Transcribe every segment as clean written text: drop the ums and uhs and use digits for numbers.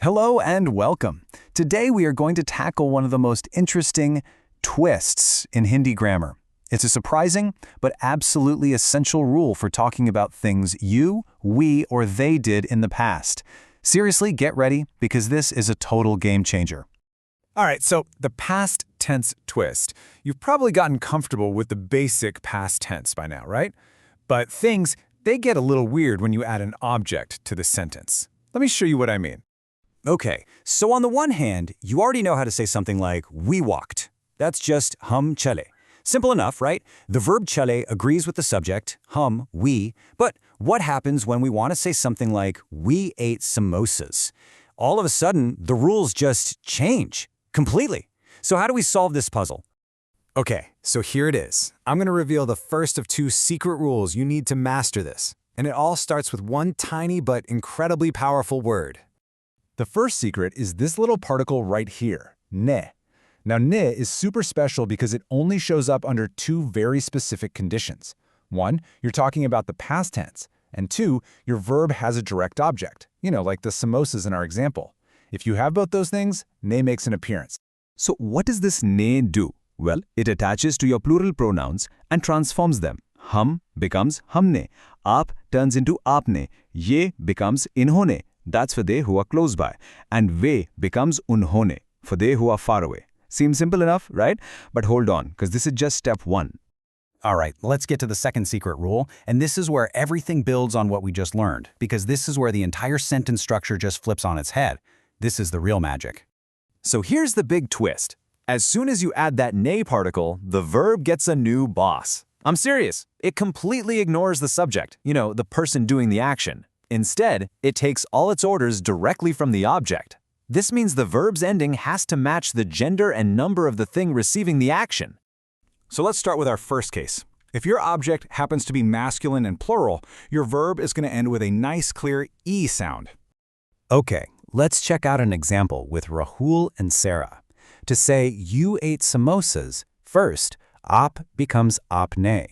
Hello and welcome. Today we are going to tackle one of the most interesting twists in Hindi grammar. It's a surprising but absolutely essential rule for talking about things you, we, or they did in the past. Seriously, get ready because this is a total game changer. All right, so the past tense twist. You've probably gotten comfortable with the basic past tense by now, right? But things, they get a little weird when you add an object to the sentence. Let me show you what I mean. Okay, so on the one hand, you already know how to say something like, we walked. That's just hum chale. Simple enough, right? The verb chale agrees with the subject, hum, we, but what happens when we want to say something like, we ate samosas? All of a sudden, the rules just change completely. So how do we solve this puzzle? Okay, so here it is. I'm going to reveal the first of two secret rules you need to master this. And it all starts with one tiny but incredibly powerful word. The first secret is this little particle right here, ne. Now, ne is super special because it only shows up under two very specific conditions. One, you're talking about the past tense, and two, your verb has a direct object, like the samosas in our example. If you have both those things, ne makes an appearance. So what does this ne do? Well, it attaches to your plural pronouns and transforms them. Hum becomes humne, aap turns into aapne, ye becomes inhone, that's for they who are close by, and ve becomes unhone, for they who are far away. Seems simple enough, right? But hold on, because this is just step one. All right, let's get to the second secret rule, and this is where everything builds on what we just learned, because this is where the entire sentence structure just flips on its head. This is the real magic. So here's the big twist. As soon as you add that ne particle, the verb gets a new boss. I'm serious. It completely ignores the subject, the person doing the action. Instead, it takes all its orders directly from the object. This means the verb's ending has to match the gender and number of the thing receiving the action. So let's start with our first case. If your object happens to be masculine and plural, your verb is going to end with a nice, clear E sound. Okay, let's check out an example with Rahul and Sarah. To say you ate samosas, first, aap becomes aapne.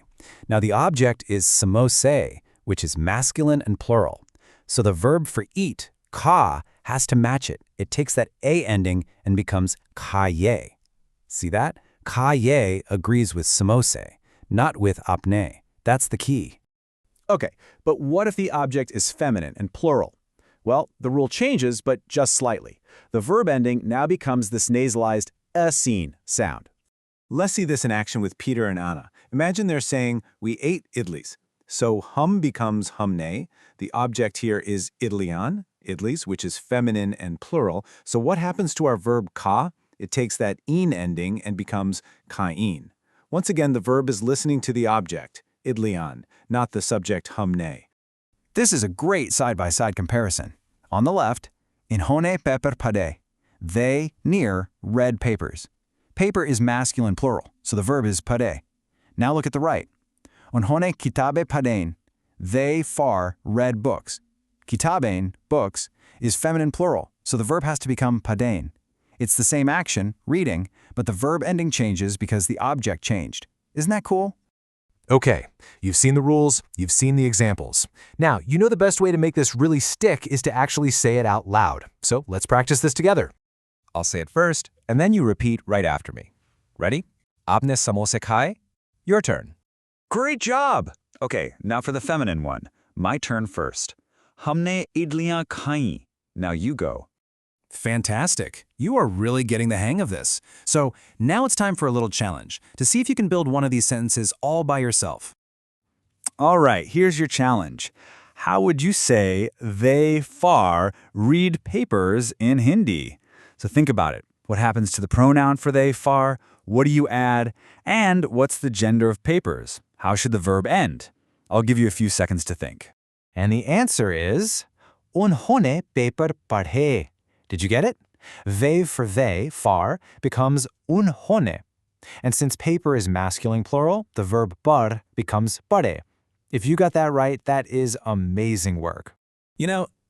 Now the object is samose, which is masculine and plural. So the verb for eat, ka, has to match it. It takes that a ending and becomes khaye. See that? Khaye agrees with samose, not with apne. That's the key. Okay, but what if the object is feminine and plural? Well, the rule changes, but just slightly. The verb ending now becomes this nasalized a-seen sound. Let's see this in action with Peter and Anna. Imagine they're saying, we ate idlis. So hum becomes humne. The object here is idlian, idlis, which is feminine and plural. So what happens to our verb ka? It takes that een ending and becomes kain. Once again, the verb is listening to the object, idlian, not the subject humne. This is a great side-by-side comparison. On the left, inhone paper pade. They, near, read papers. Paper is masculine plural, so the verb is pade. Now look at the right. Unhone kitabe padein. They, far, read books. Kitabein, books, is feminine plural, so the verb has to become padein. It's the same action, reading, but the verb ending changes because the object changed. Isn't that cool? Okay, you've seen the rules, you've seen the examples. Now, you know the best way to make this really stick is to actually say it out loud. So let's practice this together. I'll say it first, and then you repeat right after me. Ready? Aapne samosa khaye? Your turn. Great job! Okay, now for the feminine one. My turn first. Humne idliyan khayi. Now you go. Fantastic. You are really getting the hang of this. So now it's time for a little challenge to see if you can build one of these sentences all by yourself. All right, here's your challenge. How would you say they far read papers in Hindi? So think about it. What happens to the pronoun for they far? What do you add? And what's the gender of papers? How should the verb end? I'll give you a few seconds to think. And the answer is unhone paper padhe. Did you get it? They for they, far, becomes unhone. And since paper is masculine plural, the verb par becomes pare. If you got that right, that is amazing work.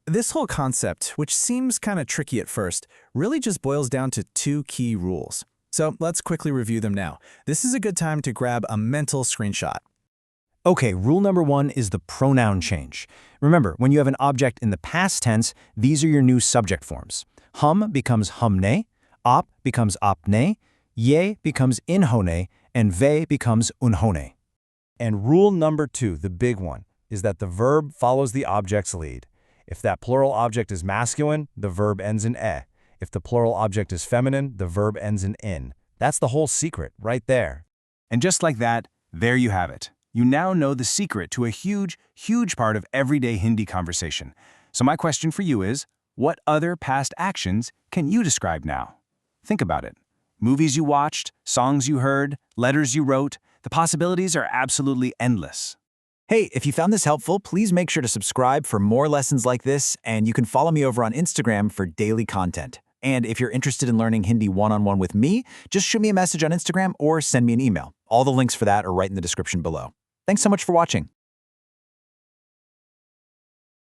This whole concept, which seems kind of tricky at first, really just boils down to two key rules. So let's quickly review them now. This is a good time to grab a mental screenshot. Okay, rule number one is the pronoun change. Remember, when you have an object in the past tense, these are your new subject forms. Hum becomes humne, आप becomes आपने, ये becomes इन्होंने, and way becomes उन्होंने. And rule number 2, the big one, is that the verb follows the object's lead. If that plural object is masculine, the verb ends in e. If the plural object is feminine, the verb ends in in. That's the whole secret, right there. And just like that, there you have it. You now know the secret to a huge, huge part of everyday Hindi conversation. So my question for you is, what other past actions can you describe now? Think about it. Movies you watched, songs you heard, letters you wrote, the possibilities are absolutely endless. Hey, if you found this helpful, please make sure to subscribe for more lessons like this, and you can follow me over on Instagram for daily content. And if you're interested in learning Hindi one-on-one with me, just shoot me a message on Instagram or send me an email. All the links for that are right in the description below. Thanks so much for watching.